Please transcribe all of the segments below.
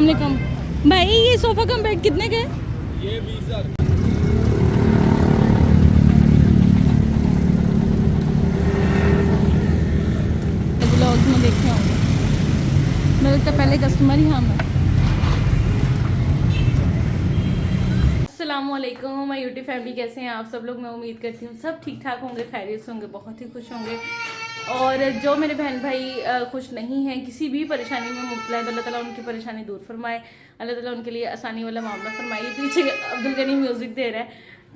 इतने कम भाई, ये सोफा कम बेड कितने के? ये 20,000। ब्लॉग्स में देखे होंगे, मेरे लगता है पहले कस्टमर ही हम हैं। अस्सलामुअलैकुम माय यूट्यूब फैमिली, कैसे हैं आप सब लोग? मैं उम्मीद करती हूँ सब ठीक ठाक होंगे, खैरियत से होंगे, बहुत ही खुश होंगे। और जो मेरे बहन भाई खुश नहीं हैं, किसी भी परेशानी में मुब्तला है, तो अल्लाह ताला उनकी परेशानी दूर फरमाए, अल्लाह ताला उनके लिए आसानी वाला मामला फरमाए। पीछे अब्दुल गनी म्यूज़िक दे रहा है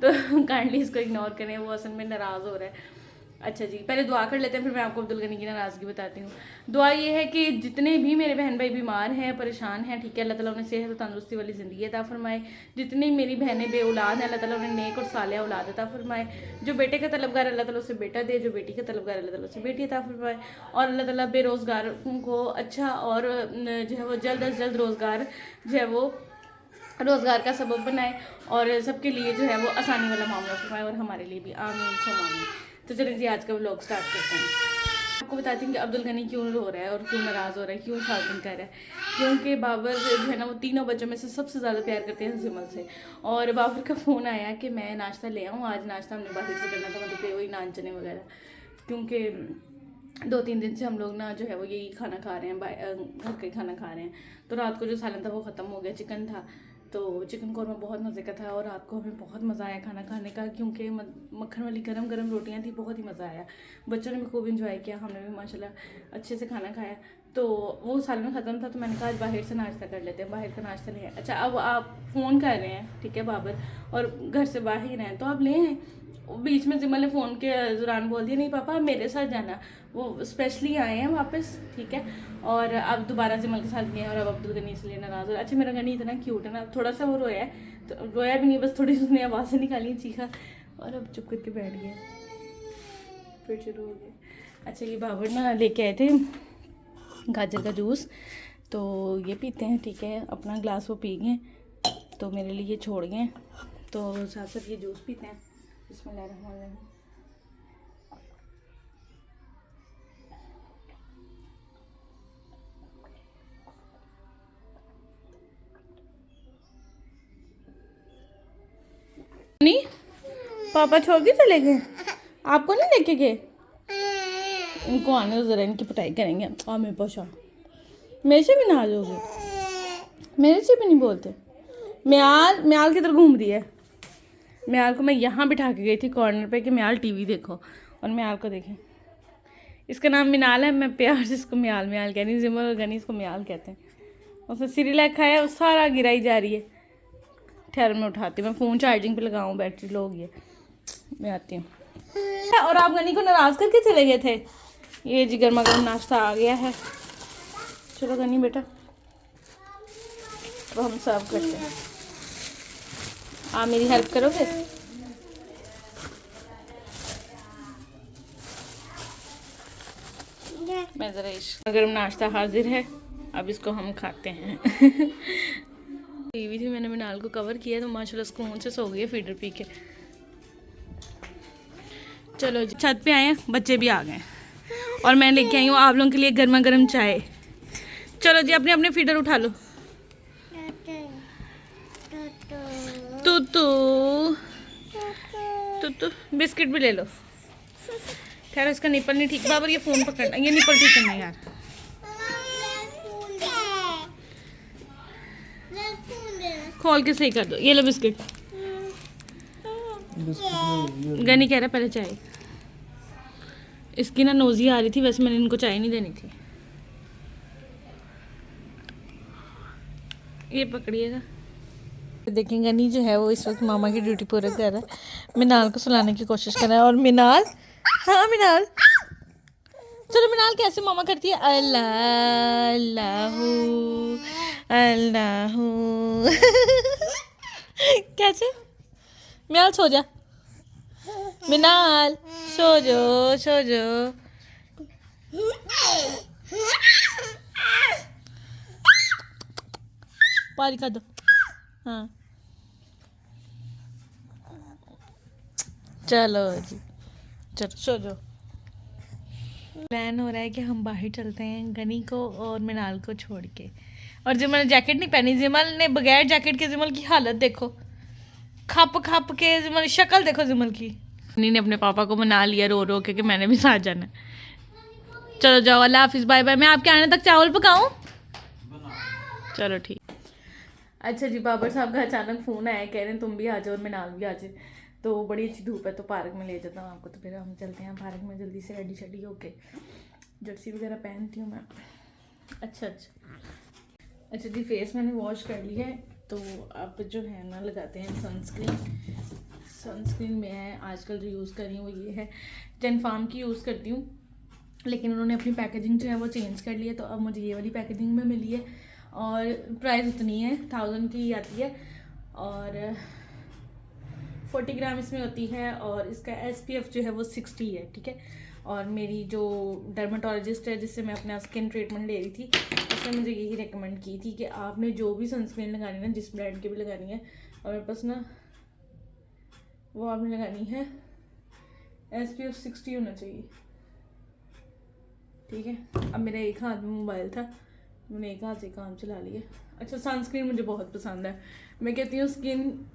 तो काइंडली इसको इग्नोर करें, वो असल में नाराज़ हो रहा है। अच्छा जी, पहले दुआ कर लेते हैं, फिर मैं आपको अब्दुल गनी की नाराज़गी बताती हूँ। दुआ ये है कि जितने भी मेरे बहन भाई बीमार हैं, परेशान हैं, ठीक है, अल्लाह ताला उन्हें सेहत और तंदुरुस्ती वाली ज़िंदगी अता फरमाए। जितनी मेरी बहनें बे औलाद हैं, अल्लाह ताला उन्हें नेक और सालिह औलाद अता फरमाए। जो बेटे का तलबगार, अल्लाह ताला उसे बेटा दे, जो बेटी का तलबगार, अल्लाह ताला उसे बेटी अता फरमाए। और अल्लाह ताला बेरोज़गारों को अच्छा और जो है वो जल्द अज जल्द रोज़गार जो है वो रोज़गार का सबब बनाए, और सबके लिए जो है वो आसानी वाला मामला फरमाए, और हमारे लिए भी आमीन सो आमीन। तो चलिए जी, आज का व्लॉग स्टार्ट करते हैं। आपको बताती हूँ कि अब्दुल गनी क्यों रो रहा है और क्यों नाराज़ हो रहा है, क्यों शॉपिंग कर रहा है। क्योंकि बाबर जो है ना, वो तीनों बच्चों में से सबसे ज़्यादा प्यार करते हैं सिमल से। और बाबर का फ़ोन आया कि मैं नाश्ता ले आऊँ, आज नाश्ता हमने बाहर से करना था, मतलब कि वही नान चने वगैरह, क्योंकि 2-3 दिन से हम लोग ना जो है वो यही खाना खा रहे हैं, घर का ही खाना खा रहे हैं। तो रात को जो सालन था वो ख़त्म हो गया, चिकन था, तो चिकन कौरमा बहुत मज़े का था, और रात को हमें बहुत मज़ा आया खाना खाने का, क्योंकि मक्खन वाली गरम गरम रोटियां थी, बहुत ही मज़ा आया। बच्चों ने भी खूब इंजॉय किया, हमने भी माशाल्लाह अच्छे से खाना खाया। तो वो सालन ख़त्म था, तो मैंने कहा आज बाहर से नाश्ता कर लेते हैं, बाहर का नाश्ता लें। अच्छा, अब आप फ़ोन कर रहे हैं, ठीक है बाबर, और घर से बाहर हैं, तो आप ले आए। बीच में जिमल ने फ़ोन के दौरान बोल दिया, नहीं पापा मेरे साथ जाना, वो स्पेशली आए हैं वापस, ठीक है। और अब दोबारा जिमल के साथ गए, और अब अब्दुल गनी इसलिए नाराज़ हो। अच्छा, मेरा गनी इतना क्यूट है ना, थोड़ा सा वो रोया है, तो रोया भी नहीं, बस थोड़ी सी उसने आवाज़ निकाली, चीखा, और अब चुप करके बैठ गया, फिर शुरू हो गया। अच्छा, ये बाबर ना लेके आए थे गाजर का जूस, तो ये पीते हैं, ठीक है, अपना ग्लास वो पी गए, तो मेरे लिए छोड़ गए, तो साथ साथ ये जूस पीते हैं। बिस्मिल्लाहिर्रहमानिर्रहीम। नहीं, पापा छोड़ के चले गए, आपको नहीं लेके गए? इनको आने दो ज़रा, इनकी पिटाई करेंगे। और मेरे पोछा, मेरे से भी ना जाओगे, मेरे से भी नहीं बोलते। म्याल म्याल किधर घूम रही है? म्याल को मैं यहाँ बिठा के गई थी कॉर्नर पे कि म्याल टीवी देखो, और म्याल को देखें। इसका नाम मिनाल है, मैं प्यार से इसको म्याल म्याल कह रही हूँ, जिमल और गनी इसको म्याल कहते हैं। उसने सिरिलैक खाया, वो सारा गिराई जा रही है। ठहर में उठाती हूँ, मैं फ़ोन चार्जिंग पे लगाऊँ, बैटरी लो होगी है, मैं आती हूँ। और आप गनी को नाराज़ करके चले गए थे। ये जी गर्मा गर्म नाश्ता आ गया है, चलो गनी बेटा, तो हम सर्व करते हैं। आप मेरी हेल्प करोगे? मैं ज़रा गर्म नाश्ता हाजिर है, अब इसको हम खाते हैं। टीवी थी, मैंने मिनाल को कवर किया, तो माशाल्लाह सुकून से सो गई फीडर पी के। चलो जी, छत पे आए हैं, बच्चे भी आ गए, और मैं लेके आई हूँ आप लोगों के लिए गर्मा गर्म चाय। चलो जी, अपने अपने फीडर उठा लो। तू बिस्किट भी ले लो। खैर, इसका निपल नहीं ठीक, बाबर ये फ़ोन पकड़ना, ये निपल ठीक करना यार। खोल के सही कर दो, ये लो बिस्किट। गनी कह रहा पहले चाय, इसकी ना नोज़ी आ रही थी, वैसे मैंने इनको चाय नहीं देनी थी। ये पकड़िएगा। देखेंगे गनी जो है वो इस वक्त मामा की ड्यूटी पूरा कर रहा है, मिनाल को सुलाने की कोशिश कर रहा है। और मिनाल, हाँ मिनाल, चलो मिनाल कैसे मामा करती है, अल्लाह अल्लाहू अल्लाहू। कैसे? मिनाल सो जा, मिनाल सो जो, सो जो। पारी कर दो, हाँ चलो जी, चलो सो जाओ। प्लान हो रहा है कि हम बाहर चलते हैं गनी को और मिनाल को छोड़ के। और जिमल ने जैकेट नहीं पहनी। जिमल ने बगैर जैकेट के जिमल की हालत देखो, खप खप के जिमल शक्ल देखो जिमल की। नन्नी ने अपने पापा को मना लिया रो रो के कि मैंने भी साथ जाना। चलो जाओ, अल्लाह हाफिज़, बाय बाय। मैं आपके आने तक चावल पकाऊं? चलो ठीक। अच्छा जी, बाबर साहब का अचानक फ़ोन आया, कह रहे हैं तुम भी आ जाओ और मिनाल भी आ जाए। तो बड़ी अच्छी धूप है तो पार्क में ले जाता हूँ आपको। तो फिर हम चलते हैं पार्क में जल्दी से, रेडी शेडी होके। जर्सी वगैरह पहनती हूँ मैं। अच्छा जी, फेस मैंने वॉश कर लिया है। तो आप जो है ना लगाते हैं सनस्क्रीन मैं आजकल जो यूज़ कर रही हूँ वो ये है, टेनफार्म की यूज़ करती हूँ। लेकिन उन्होंने अपनी पैकेजिंग जो है वो चेंज कर ली है, तो अब मुझे ये वाली पैकेजिंग में मिली है और प्राइस उतनी है, 1000 की आती है और 40 ग्राम इसमें होती है और इसका SPF जो है वो 60 है, ठीक है। और मेरी जो डर्माटोलॉजिस्ट है जिससे मैं अपना स्किन ट्रीटमेंट ले रही थी, उसने मुझे यही रेकमेंड की थी कि आपने जो भी सनस्क्रीन लगानी है ना, जिस ब्रांड की भी लगानी है, और मेरे पास ना वो आपने लगानी है SPF 60 होना चाहिए, ठीक है। अब मेरा एक हाथ में मोबाइल था, मैंने एक हाथ से काम चला लिया। अच्छा, सनस्क्रीन मुझे बहुत पसंद है। मैं कहती हूँ स्किन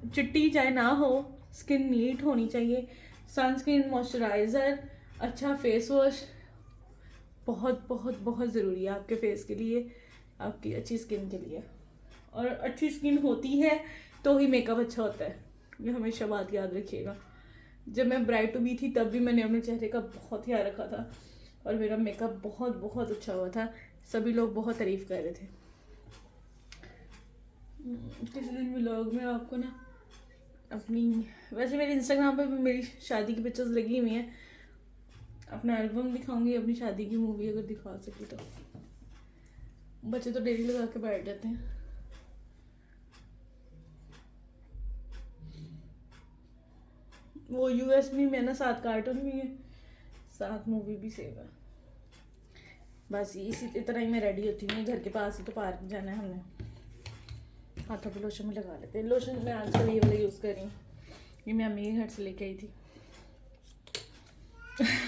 चिट्टी चाहे ना हो, स्किन नीट होनी चाहिए। सनस्क्रीन, मॉइस्चराइज़र, अच्छा फेस वॉश बहुत बहुत बहुत ज़रूरी है आपके फेस के लिए, आपकी अच्छी स्किन के लिए। और अच्छी स्किन होती है तो ही मेकअप अच्छा होता है, ये हमेशा बात याद रखिएगा। जब मैं ब्राइड टू बी थी तब भी मैंने अपने चेहरे का बहुत ख्याल रखा था और मेरा मेकअप बहुत बहुत अच्छा हुआ था, सभी लोग बहुत तारीफ़ कर रहे थे। किसी दिन व्लॉग में आपको ना अपनी, वैसे मेरे इंस्टाग्राम पे भी मेरी शादी की पिक्चर्स लगी हुई हैं, अपना एल्बम दिखाऊंगी, अपनी शादी की मूवी अगर दिखा सकी तो। बच्चे तो डेली लगा के बैठ जाते हैं। वो USB में ना 7 कार्टून भी है, 7 मूवी भी सेव है। बस इसी तरह ही मैं रेडी होती हूँ, घर के पास ही तो पार्क जाना है हमने। हाथों पे लोशन में लगा लेते हैं। लोशन मैं आजकल ये वाला यूज़ कर रही हूँ, ये मैं अम्मी के घर से लेके आई थी।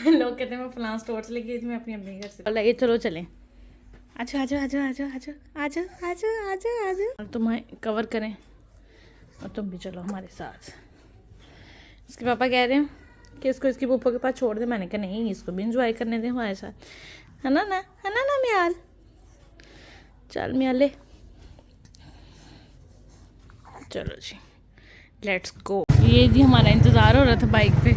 लोग कहते हैं मैं फलां स्टोर से लेके आई थी, मैं अपनी अम्मी के घर से। ये चलो चलें, अच्छा आजो आजो आजो आजो आजो आजो आजो आजो। और तुम्हें कवर करें और तुम भी चलो हमारे साथ। इसके पापा कह रहे हैं कि इसको इसकी पप्पा के पास छोड़ दे। मैंने कहा नहीं, इसको भी इंजॉय करने दें हमारे साथ, है ना म्याल। चल म्याले, चलो जी लेट्स गो। ये जी हमारा इंतज़ार हो रहा था बाइक पे।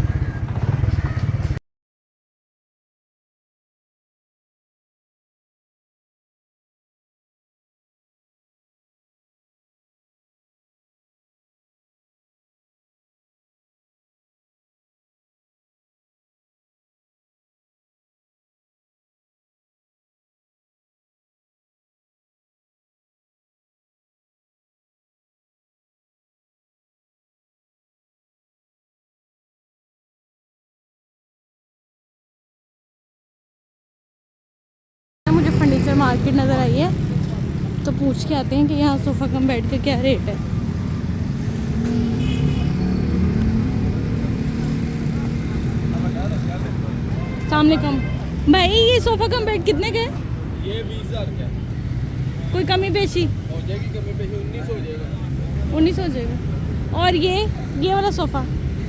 मुझे फर्नीचर मार्केट नज़र आई है, तो पूछ के आते हैं कि यहाँ सोफ़ा कम बेड का क्या रेट है। सामने कम भाई, ये सोफ़ा कम बेड कितने का है? ये 20,000 का। कोई कमी पेशी हो जाएगी, कमी पेशी 19 हो जाएगा। 19 हो जाएगा। और ये वाला सोफ़ा,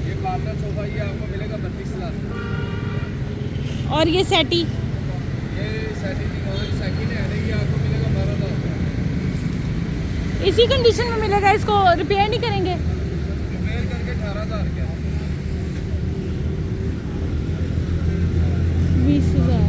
ये पार्लर सोफा ये आपको मिलेगा 32,000। और ये सेटी, ये सेटिंग सेकंड है, ये आपको मिलेगा 12,000। इसी कंडीशन में मिलेगा? इसको रिपेयर नहीं करेंगे? रिपेयर करके 18,000 का। 20,000।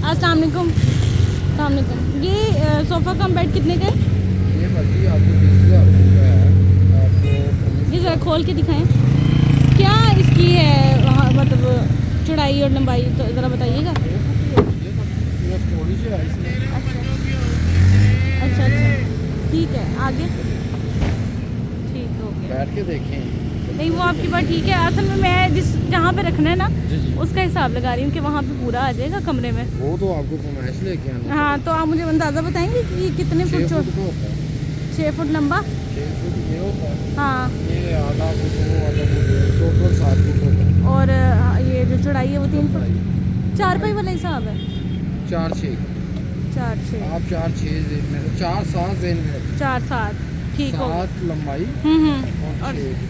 अस्सलाम वालेकुम। ये सोफ़ा कम बेड कितने का है? ये बाकी आपको 20,000 का है। आपको ये ज़रा खोल के दिखाएं, क्या इसकी है वहाँ, मतलब चौड़ाई और लंबाई तो ज़रा बताइएगा। ये थोड़ी सी है इसमें। अच्छा ठीक है, आगे ठीक हो गया। बैठ के देखें। नहीं वो आपकी बात ठीक है, असल में मैं जहाँ पे रखना है ना जी जी, उसका हिसाब लगा रही हूँ कि वहाँ पे पूरा आ जाएगा कमरे में। वो तो आपको फरमाइश लेके आना। हाँ तो आप मुझे अंदाज़ा बताएंगे कि ये कितने फुट 6 फुट का होता है। 6 फुट लंबा, 6 ये होता है, हाँ, ये आधा फुट वो आधा फुट, टोटल 7 फुट होता है। और ये जो चौड़ाई है वो 3 फुट। चौड़ाई 4 पाई वाला हिसाब है। 4-6, 4-6, आप 4-6 जेन में 4-7 जेन में रखो। 4-7 ठीक हो गया। 7 लंबाई और और 6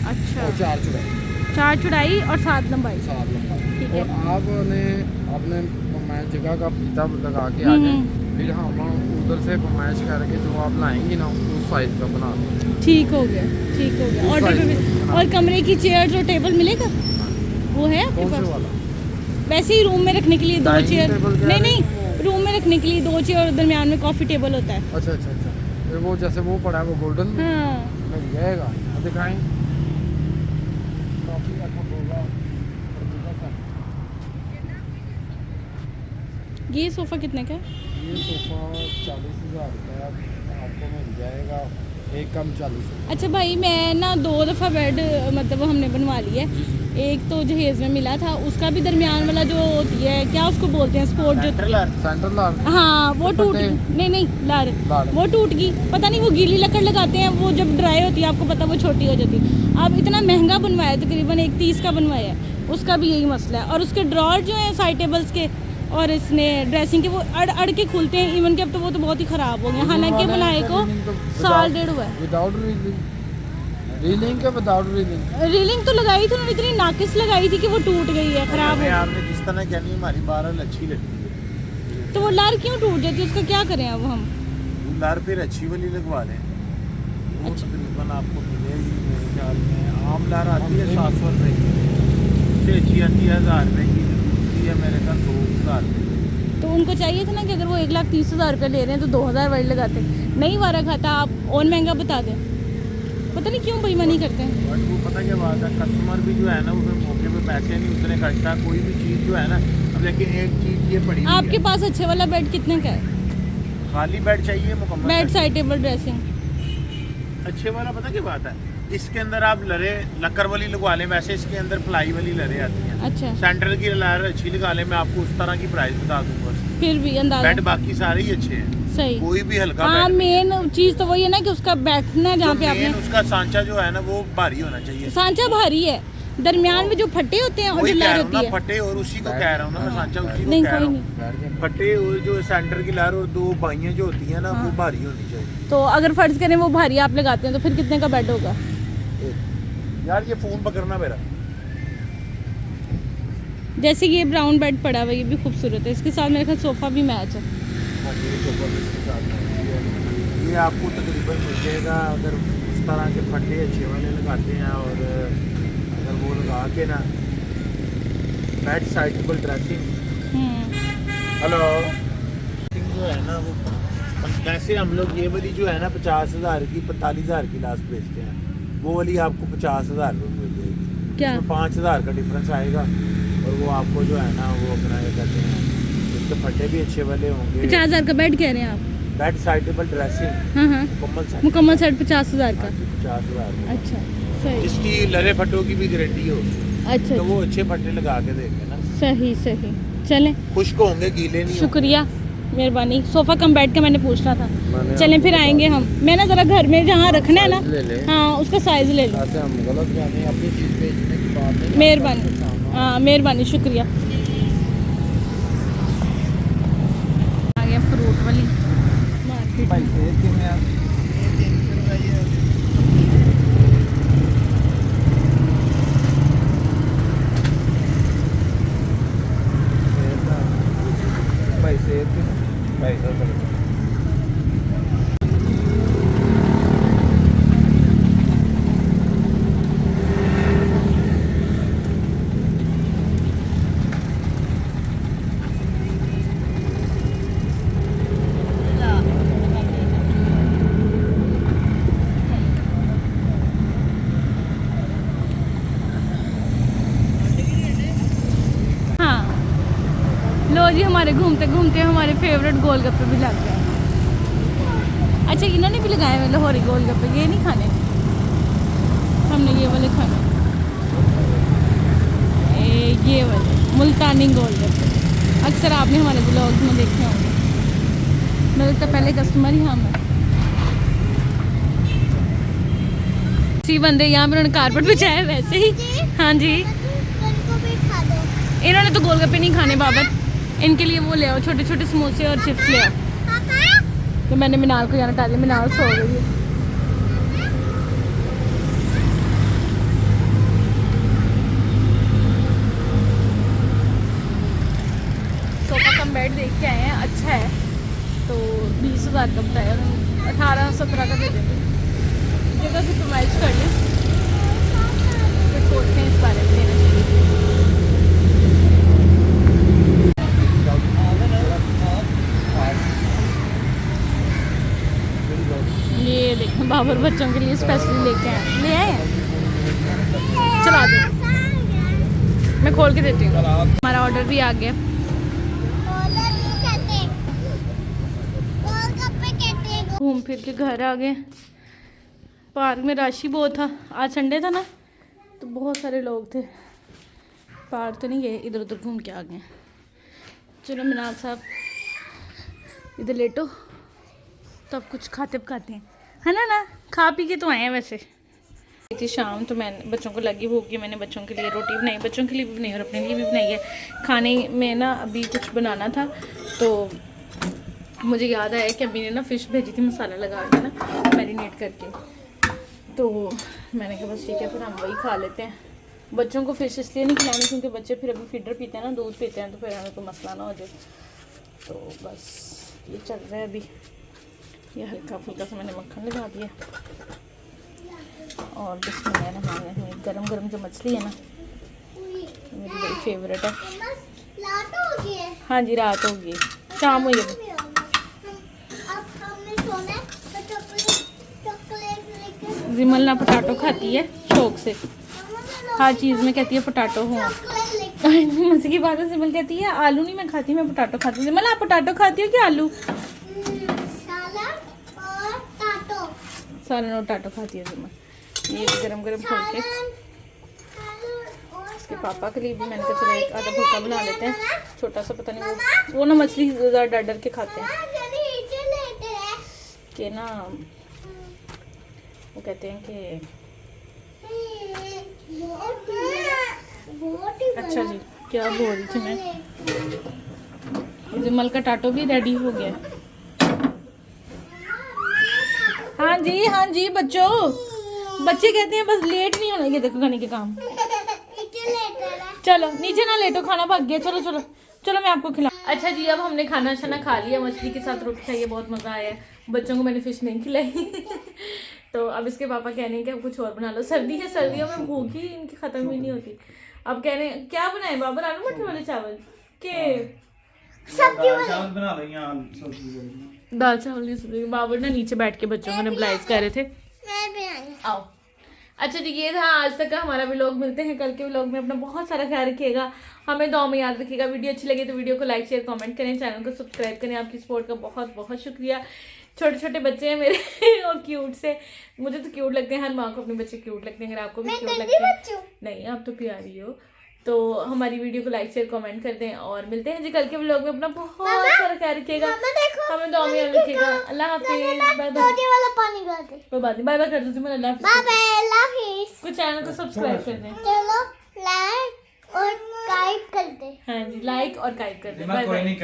अच्छा, और 4 चौड़ाई, 4 चौड़ाई और 7 लंबाई। 7 लंबाई। ठीक है। और आपने अपने पैमाइश जगह का फीता लगा के आ जाए, फिर हम उधर से पैमाइश करके जो आप लाएंगे ना उस साइज का बना दें। ठीक हो गया, ठीक हो गया। उस और size टेबल का। और कमरे की चेयर और टेबल मिलेगा, वो है आपके कौन से पास? वाला? वैसे ही रूम में रखने के लिए 2 Dining चेयर, table कह नहीं रहे नहीं, हैं? रूम में रखने के लिए 2 चेयर और दरमियान में कॉफ़ी टेबल होता है। अच्छा अच्छा अच्छा, फिर वो जैसे वो पड़ा है वो गोल्डन में हाँ, मिल जाएगा, दिखाएं। काफी अच्छा होगा। ये सोफ़ा कितने का है? ये सोफा 40,000 का आपको मिल जाएगा, एक कम 40। अच्छा भाई, मैं ना 2 दफ़ा बेड मतलब हमने बनवा लिया है। एक तो जहेज़ में मिला था, उसका भी दरमियान वाला जो होती है, क्या उसको बोलते हैं, स्पोर्ट जो, सेंटर लार हाँ वो टूट फटे। गई। नहीं नहीं, लार लार। वो टूट गई। पता नहीं वो गीली लकड़ लगाते हैं, वो जब ड्राई होती है आपको पता वो छोटी हो जाती है। अब इतना महंगा बनवाया, तकरीबन 130 का बनवाया है, उसका भी यही मसला है। और उसके ड्रॉर जो हैं साइड टेबल्स के और इसने ड्रेसिंग के, वो अड़ अड़ के खुलते हैं। इवन के अब तो वो तो बहुत ही ख़राब हो गए, हालांकि बनाए को 1.5 हुआ है। विदाउट रीलिंग के विदाउट रीलिंग। रीलिंग तो लगाई थी उन्होंने, इतनी नाकिस लगाई थी कि वो टूट गई है, ख़राब हो गई। आपने जिस तरह कहनी हमारी बारह अच्छी लगती है, तो वो लार क्यों टूट जाती है, उसका क्या करें अब हम? लार फिर अच्छी वाली लगवा लें, वो तकरीबन आपको मिलेगी मेरे ख्याल में। आम लार आती है 700 रुपये की, उससे अच्छी आती है 1000 रुपये की, दूसरी है मेरे ख्याल 2000 रुपये। तो उनको चाहिए था ना कि अगर वो 1,30,000 रुपये ले रहे हैं तो 2,000 वाली लगाते। नहीं वारा खाता, आप और महंगा बता दें। पता नहीं क्यों बेईमानी करते हैं। बट वो पता क्या बात है, कस्टमर भी जो है ना वो फिर मौके पे पैसे नहीं उतने खर्चता। कोई भी चीज़ जो है ना, अब लेकिन एक चीज़ ये पड़ी हुई आपके है। पास अच्छे वाला बेड कितने का है? खाली बेड चाहिए मुकम्मल bed set. Side table dressing. अच्छे वाला पता क्या बात है, इसके अंदर आप लरे लक्कर वाली लगवा लें, वैसे इसके अंदर प्लाई वाली लरे आती हैं। अच्छा, सेंटर की लर अच्छी लगा लें, मैं आपको उस तरह की प्राइस बता दूंगा। फिर भी अंदाजा बेड बाकी सारे ही अच्छे हैं, सही। कोई भी हल्का हाँ, बेड नहीं है। मेन चीज़ तो वही है ना कि उसका बैठना जहाँ पे जो आपने, मेन उसका सांचा जो है ना वो भारी होना चाहिए। सांचा भारी है, दरमियान में जो फट्टे होते हैं और वही जो कह लहर रहा हूँ होती ना, है। फटे और उसी को कह रहा हूँ ना मैं, सांचा उसी को नहीं कह रहा कोई हूँ। नहीं। फटे और जो सेंटर की लहर और 2 बाइयाँ जो होती हैं ना हाँ। वो भारी होनी चाहिए। तो अगर फर्ज करें वो भारी आप लगाते हैं तो फिर कितने का बेड होगा? यार ये फोन पकड़ना मेरा। जैसे ये ब्राउन बेड पड़ा हुआ है, ये भी खूबसूरत है, इसके साथ मेरे ख्याल सोफ़ा भी मैच है। हाँ, ये आपको तकरीबन मिल जाएगा अगर उस तरह के फटे अच्छे वाले लगाते हैं, और अगर वो लगा के ना bed side table dressing, hello, जो है ना वो वैसे हम लोग ये वाली जो है ना 50,000 की 45,000 की लास्ट बेचते हैं, वो वाली आपको 50,000 रुपये मिल जाएगी। क्या? उसमें 5,000 का डिफरेंस आएगा, और वो आपको जो है ना वो अपना ये कहते हैं, उसके फटे भी अच्छे वाले होंगे। 50,000 का बेड कह रहे हैं आप? बेड साइड टेबल ड्रेसिंग हाँ हाँ, मुकम्मल सेट मुकम्मल सेट 50,000 का। 50,000। अच्छा, सही। जिसकी लरे फटों की भी गारंटी हो, अच्छा, तो वो अच्छे फटे लगा के देंगे ना, सही सही। चलें, खुश्क होंगे, गीले नहीं होंगे। शुक्रिया, मेहरबानी। सोफ़ा कम बेड का मैंने पूछना था। मैंने चलें फिर आपको आएंगे हम। मैं ना ज़रा घर में जहाँ रखना है ना, साइज ले ले। हाँ उसका साइज़ ले लो। ऐसे हम गलत जाने अपनी चीज़ बेचने की बात नहीं। मेहरबानी, हाँ मेहरबानी, शुक्रिया। आ गया फ्रूट वाली मार्केट। भाई सेब कितने आप? भाई सेब कितने? 250 रुपये। हाँ लो जी, हमारे घूमते घूमते हमारे फेवरेट गोलगप्पे भी लग गए। अच्छा, इन्होंने भी लगाए हुए लाहौरी गोलगप्पे, ये नहीं खाने, हमने ये वाले खाने, ये वाले मुल्तानी गोलगप्पे। अक्सर आपने हमारे ब्लॉग में देखे होंगे, मेरे तो पहले कस्टमर ही हम हैं। टेस्टी बनते यहाँ पे उन्होंने कारपेट बिछाया है वैसे ही। हाँ जी इन्होंने तो गोलगप्पे नहीं खाने बाबर, इनके लिए वो ले आओ छोटे छोटे समोसे और चिप्स ले आओ। तो मैंने मिनाल को यहाँ हटा दिया, मिनाल सो गई है। सोफा कम बेड देख के आए हैं, अच्छा है। तो 20,000 का बताया, 18-17 का दे देंगे। जगह की फरमाइश कर लें, फिर सोचते हैं इस बारे में लेना चाहिए। ये देखें बाबर बच्चों के लिए स्पेशली लेके आए, ले आए हैं। चला दो, मैं खोल के देती हूँ। हमारा ऑर्डर भी आ गया। घूम फिर के घर आ गए। पार्क में रश ही बहुत था, आज संडे था ना तो बहुत सारे लोग थे। पार्क तो नहीं गए, इधर उधर घूम के आ गए। चलो मिनाल साहब इधर लेटो, तब कुछ खाते पकाते हैं, है ना खा पी के तो आए हैं। वैसे थी शाम तो मैं बच्चों को लगी भूख, मैंने बच्चों के लिए रोटी बनाई, बच्चों के लिए भी बनाई और अपने लिए भी बनाई है। खाने में ना अभी कुछ बनाना था तो मुझे याद आया कि अभी ने ना फ़िश भेजी थी मसाला लगा के ना मैरिनेट करके, तो मैंने कहा बस ठीक है फिर हम वही खा लेते हैं। बच्चों को फ़िश इसलिए नहीं खिलानी क्योंकि बच्चे फिर अभी फीडर पीते हैं ना, दूध पीते हैं, तो फिर हमें कोई मसला ना हो जाए। तो बस ये चल रहा है अभी। ये हल्का फुल्का सा मैंने मक्खन लगा दिया और बिस्मिल्लाह गरम गरम जो मछली है ना मेरी बड़ी फेवरेट है। हाँ जी रात हो गई, शाम हुई अभी। जिमल ना पोटैटो खाती है शौक से, हर चीज़ में कहती है पोटैटो हो। मजे की बात है, जिमल कहती है आलू नहीं मैं खाती, मैं पोटैटो खाती हूँ। जिमल आप पोटैटो खाती हो कि आलू? सालन और टाटो खाती है जिमल। ये गरम गरम खोल के इसके पापा के लिए भी मैंने कहा चलो एक आधा भुक्का बना लेते हैं, छोटा सा। पता नहीं वो ना मछली ज़्यादा डर डर के खाते हैं कि ना, वो कहते हैं कि अच्छा जी क्या बोल रही थी मैं। जिमल का टाटो भी रेडी हो गया। हाँ जी बच्चों, बच्चे कहते हैं बस लेट नहीं होना। ये देखो खाने के काम। चलो नीचे ना लेटो, खाना भाग गया। चलो चलो चलो मैं आपको खिला। अच्छा जी अब हमने खाना शाना खा लिया, मछली के साथ रोटी खाई है, बहुत मज़ा आया है। बच्चों को मैंने फ़िश नहीं खिलाई तो अब इसके पापा कह रहे हैं कि अब कुछ और बना लो। सर्दी है, सर्दियों में भूख ही इनकी ख़त्म ही नहीं होती। अब कह रहे हैं क्या बनाए बाबर, आलू मटर वाले चावल के चावल बना लो या दाल चावल की सब्जी। बाबर ना नीचे बैठ के बच्चों को नेबलाइज कर रहे थे। आओ। अच्छा जी ये था आज तक का हमारा व्लॉग। मिलते हैं कल के व्लॉग में। अपना बहुत सारा ख्याल रखिएगा, हमें दुआ में याद रखिएगा। वीडियो अच्छी लगे तो वीडियो को लाइक शेयर कमेंट करें, चैनल को सब्सक्राइब करें। आपकी सपोर्ट का बहुत बहुत शुक्रिया। छोटे छोटे बच्चे हैं मेरे और क्यूट से, मुझे तो क्यूट लगते हैं, हर माँ को अपने बच्चे क्यूट लगते हैं। अगर आपको भी क्यूट लगते हैं, नहीं आप तो प्यारी हो, तो हमारी वीडियो को लाइक शेयर कमेंट कर दें। और मिलते हैं जी कल के व्लॉग में। अपना बहुत सारा ख्याल रखिएगा, हमें दुआ में याद रखिएगा। अल्लाह हाफिज़, बाय बाय। कोई बात नहीं, बाय बाय कर दो मैं। अल्लाह हाफिज़। कुछ चैनल को सब्सक्राइब कर दें, लाइक और काइट कर दे। हाँ जी लाइक और काइट कर दें। Bye bye.